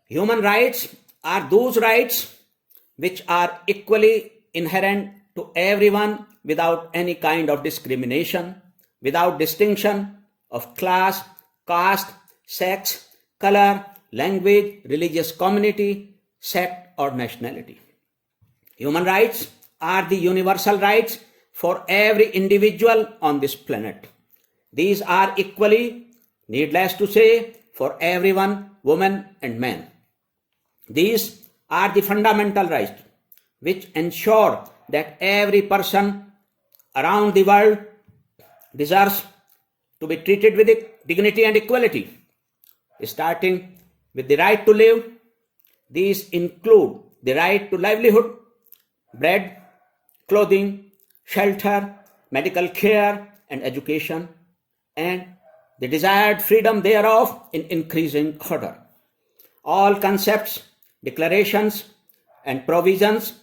Human rights are those rights which are equally inherent to everyone without any kind of discrimination, without distinction of class, caste, sex, color, language, religious community, sect, or nationality. Human rights are the universal rights for every individual on this planet. These are equally, needless to say, for everyone, woman and man. These are the fundamental rights which ensure that every person around the world deserves to be treated with dignity and equality. Starting with the right to live, these include the right to livelihood, bread, clothing, shelter, medical care, and education, and the desired freedom thereof in increasing order. All concepts, declarations, and provisions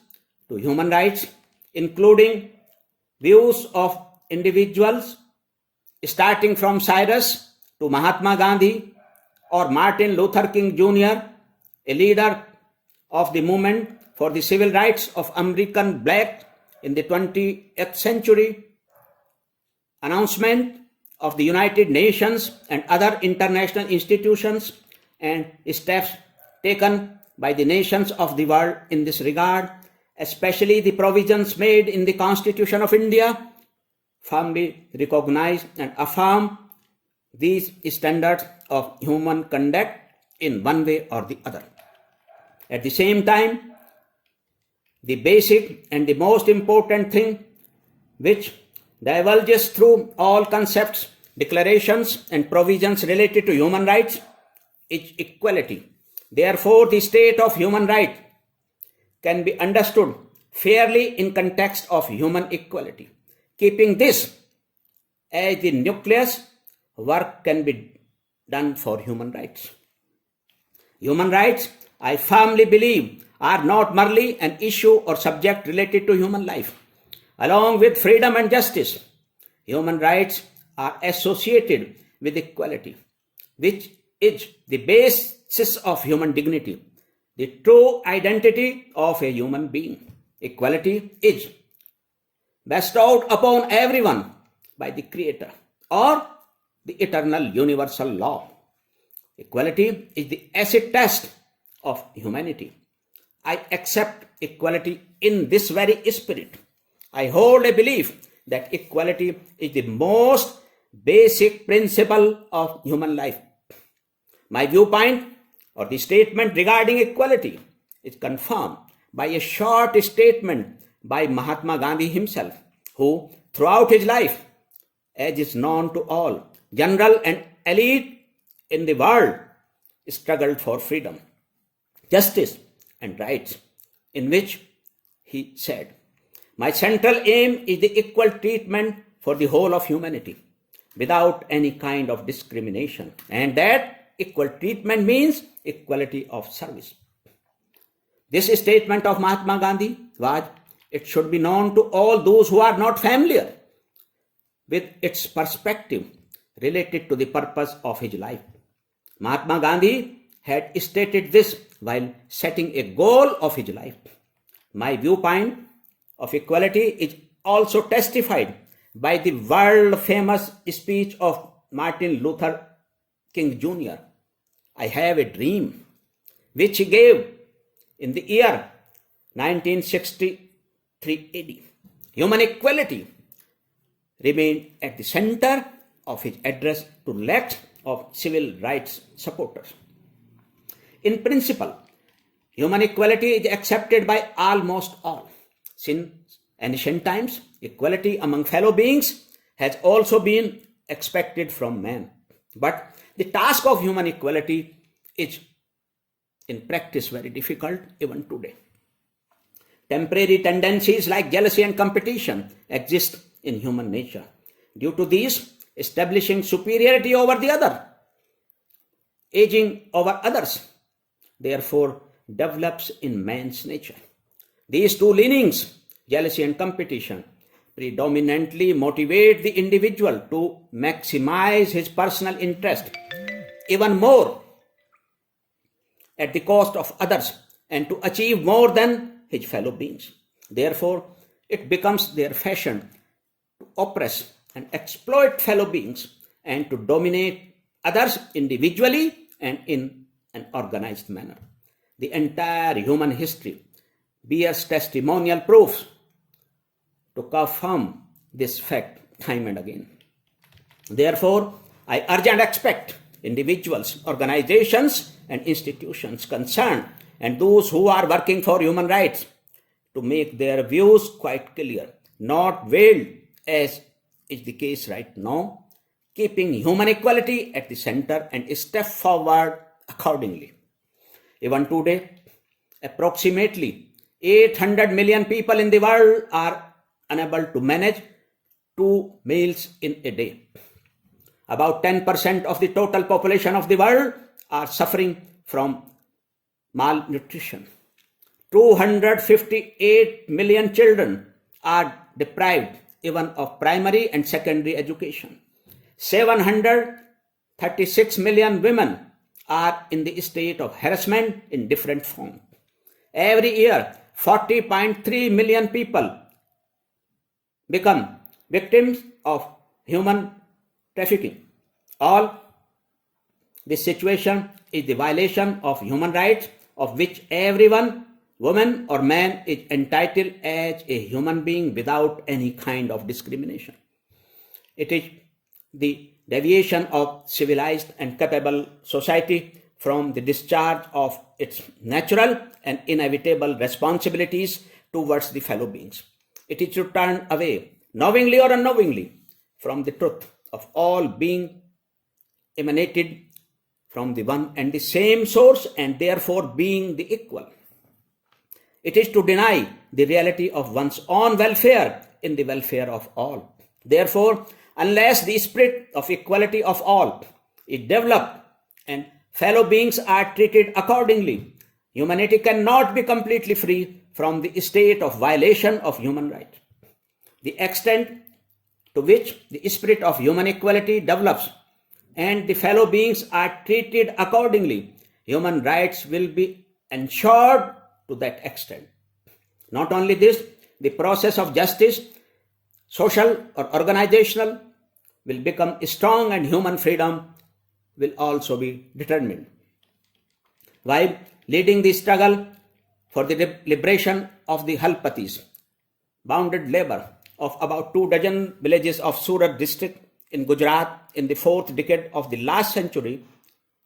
to human rights, including views of individuals, starting from Cyrus to Mahatma Gandhi or Martin Luther King Jr., a leader of the movement for the civil rights of American blacks in the 20th century, announcement of the United Nations and other international institutions, and steps taken by the nations of the world in this regard, especially the provisions made in the Constitution of India, firmly recognize and affirm these standards of human conduct in one way or the other. At the same time, the basic and the most important thing which diverges through all concepts, declarations, and provisions related to human rights is equality. Therefore, the state of human rights can be understood fairly in context of human equality. Keeping this as the nucleus, work can be done for human rights. Human rights, I firmly believe, are not merely an issue or subject related to human life. Along with freedom and justice, human rights are associated with equality, which is the basis of human dignity, the true identity of a human being. Equality is bestowed upon everyone by the Creator or the eternal universal law. Equality is the acid test of humanity. I accept equality in this very spirit. I hold a belief that equality is the most basic principle of human life. My viewpoint or the statement regarding equality is confirmed by a short statement by Mahatma Gandhi himself, who throughout his life, as is known to all, general and elite in the world, struggled for freedom, justice, and rights, in which he said, "My central aim is the equal treatment for the whole of humanity, without any kind of discrimination, and that equal treatment means equality of service." This statement of Mahatma Gandhi was, it should be known to all those who are not familiar with its perspective related to the purpose of his life. Mahatma Gandhi had stated this while setting a goal of his life. My viewpoint of equality is also testified by the world-famous speech of Martin Luther King Jr., "I have a dream," which he gave in the year 1963 AD. Human equality remained at the center of his address to lakhs of civil rights supporters. In principle, human equality is accepted by almost all. Since ancient times, equality among fellow beings has also been expected from man. But the task of human equality is in practice very difficult even today. Temporary tendencies like jealousy and competition exist in human nature. Due to these, establishing superiority over the other, edging over others, therefore develops in man's nature. These two leanings, jealousy and competition, predominantly motivate the individual to maximize his personal interest even more at the cost of others and to achieve more than his fellow beings. Therefore, it becomes their fashion to oppress and exploit fellow beings and to dominate others individually and in an organized manner. The entire human history bears testimonial proofs to confirm this fact time and again. Therefore, I urge and expect individuals, organizations, and institutions concerned and those who are working for human rights to make their views quite clear, not veiled as is the case right now, keeping human equality at the center and step forward accordingly. Even today, approximately 800 million people in the world are unable to manage 2 meals in a day. About 10% of the total population of the world are suffering from malnutrition. 258 million children are deprived even of primary and secondary education. 736 million women are in the state of harassment in different forms. Every year, 40.3 million people become victims of human trafficking. All this situation is the violation of human rights of which everyone, woman or man, is entitled as a human being without any kind of discrimination. It is the deviation of civilized and capable society from the discharge of its natural and inevitable responsibilities towards the fellow beings. It is to turn away, knowingly or unknowingly, from the truth of all being emanated from the one and the same source and therefore being the equal. It is to deny the reality of one's own welfare in the welfare of all. Therefore, unless the spirit of equality of all is developed and fellow beings are treated accordingly, humanity cannot be completely free from the state of violation of human rights. The extent to which the spirit of human equality develops and the fellow beings are treated accordingly, human rights will be ensured to that extent. Not only this, the process of justice, social or organizational, will become strong and human freedom will also be determined. While leading the struggle for the liberation of the Halpatis, bounded labor of about 24 villages of Surat district in Gujarat in the 4th decade of the last century,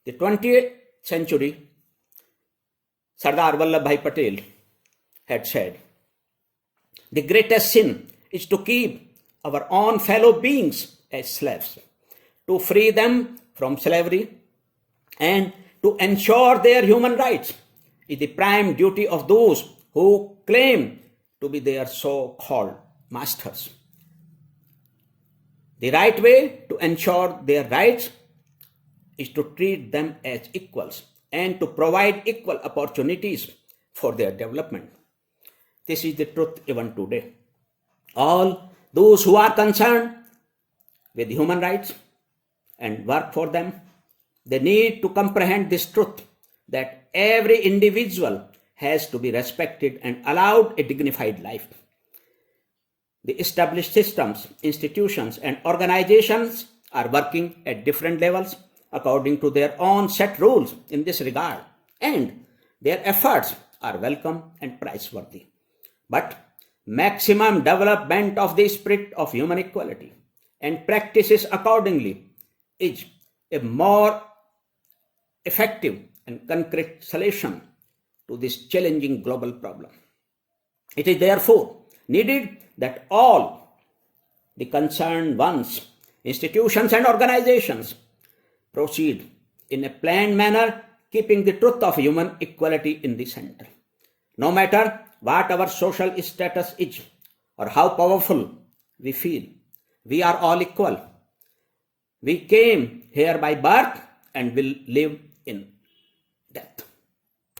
the 20th century, Sardar Vallabhbhai Patel had said, "The greatest sin is to keep our own fellow beings as slaves. To free them from slavery and to ensure their human rights is the prime duty of those who claim to be their so-called masters. The right way to ensure their rights is to treat them as equals and to provide equal opportunities for their development. This is the truth even today. All those who are concerned with human rights and work for them, they need to comprehend this truth that every individual has to be respected and allowed a dignified life. The established systems, institutions, and organizations are working at different levels according to their own set rules in this regard, and their efforts are welcome and praiseworthy. But maximum development of the spirit of human equality and practices accordingly is a more effective and concrete solution to this challenging global problem. It is therefore needed that all the concerned ones, institutions and organizations proceed in a planned manner, keeping the truth of human equality in the center. No matter what our social status is or how powerful we feel, we are all equal. We came here by birth and will live in